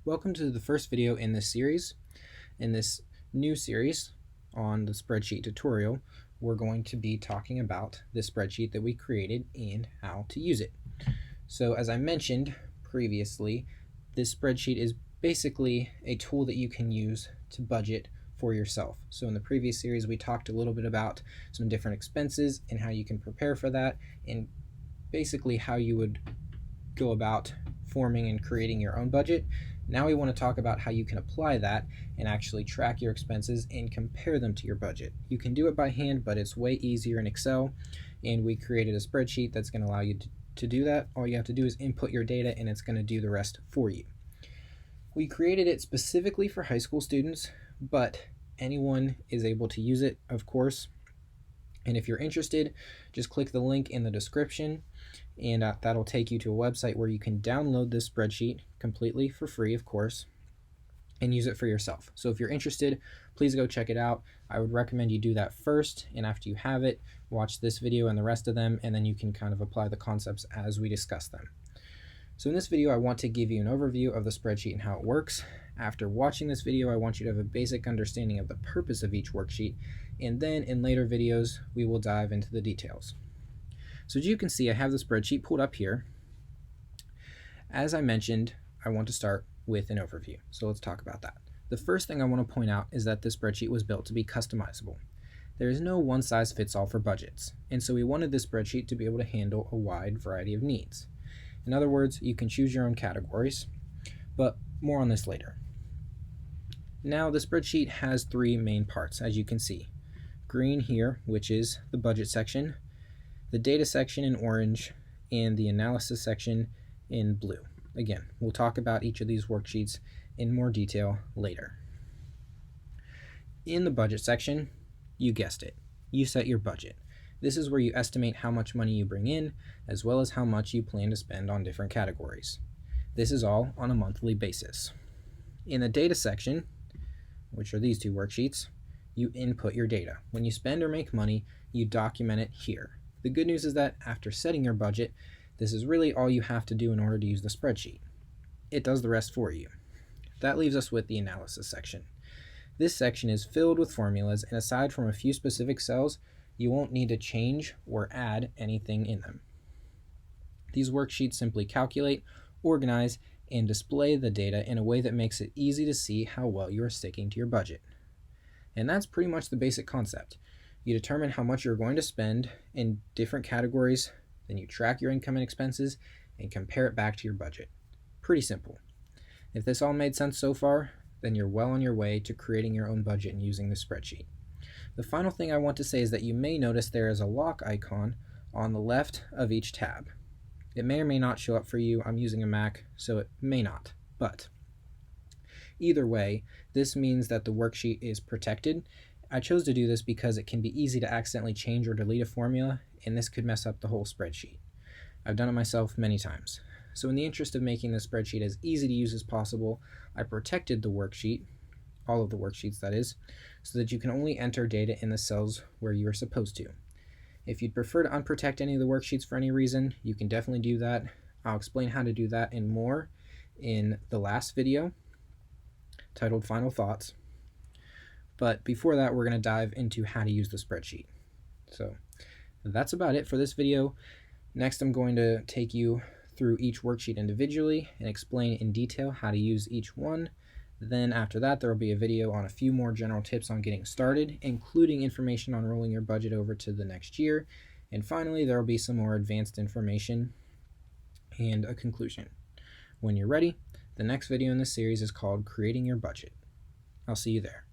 Welcome to the first video in this series. In this new series on the spreadsheet tutorial, we're going to be talking about the spreadsheet that we created and how to use it. So as I mentioned previously, this spreadsheet is basically a tool that you can use to budget for yourself. So in the previous series, we talked a little bit about some different expenses and how you can prepare for that, and basically how you would go about forming and creating your own budget. Now we want to talk about how you can apply that and actually track your expenses and compare them to your budget. You can do it by hand, but it's way easier in Excel, and we created a spreadsheet that's going to allow you to do that. All you have to do is input your data and it's going to do the rest for you. We created it specifically for high school students, but anyone is able to use it, of course. And if you're interested, just click the link in the description, and that'll take you to a website where you can download this spreadsheet completely for free, of course, and use it for yourself. So if you're interested, please go check it out. I would recommend you do that first, and after you have it, watch this video and the rest of them, and then you can kind of apply the concepts as we discuss them. So in this video, I want to give you an overview of the spreadsheet and how it works. After watching this video, I want you to have a basic understanding of the purpose of each worksheet, and then in later videos, we will dive into the details. So as you can see, I have the spreadsheet pulled up here. As I mentioned, I want to start with an overview. So let's talk about that. The first thing I want to point out is that this spreadsheet was built to be customizable. There is no one-size-fits-all for budgets, and so we wanted this spreadsheet to be able to handle a wide variety of needs. In other words, you can choose your own categories, but more on this later. Now, the spreadsheet has three main parts, as you can see. Green here, which is the budget section, the data section in orange, and the analysis section in blue. Again, we'll talk about each of these worksheets in more detail later. In the budget section, you guessed it, you set your budget. This is where you estimate how much money you bring in, as well as how much you plan to spend on different categories. This is all on a monthly basis. In the data section, which are these two worksheets, you input your data. When you spend or make money, you document it here. The good news is that after setting your budget, this is really all you have to do in order to use the spreadsheet. It does the rest for you. That leaves us with the analysis section. This section is filled with formulas, and aside from a few specific cells, you won't need to change or add anything in them. These worksheets simply calculate, organize, and display the data in a way that makes it easy to see how well you are sticking to your budget. And that's pretty much the basic concept. You determine how much you're going to spend in different categories, then you track your income and expenses and compare it back to your budget. Pretty simple. If this all made sense so far, then you're well on your way to creating your own budget and using this spreadsheet. The final thing I want to say is that you may notice there is a lock icon on the left of each tab. It may or may not show up for you. I'm using a Mac, so it may not, but either way, this means that the worksheet is protected. I chose to do this because it can be easy to accidentally change or delete a formula, and this could mess up the whole spreadsheet. I've done it myself many times. So in the interest of making the spreadsheet as easy to use as possible, I protected the worksheet, all of the worksheets that is, so that you can only enter data in the cells where you are supposed to. If you'd prefer to unprotect any of the worksheets for any reason, you can definitely do that. I'll explain how to do that and more in the last video, titled Final Thoughts. But before that, we're going to dive into how to use the spreadsheet. So that's about it for this video. Next, I'm going to take you through each worksheet individually and explain in detail how to use each one. Then after that, there will be a video on a few more general tips on getting started, including information on rolling your budget over to the next year. And finally, there will be some more advanced information and a conclusion. When you're ready, the next video in this series is called Creating Your Budget. I'll see you there.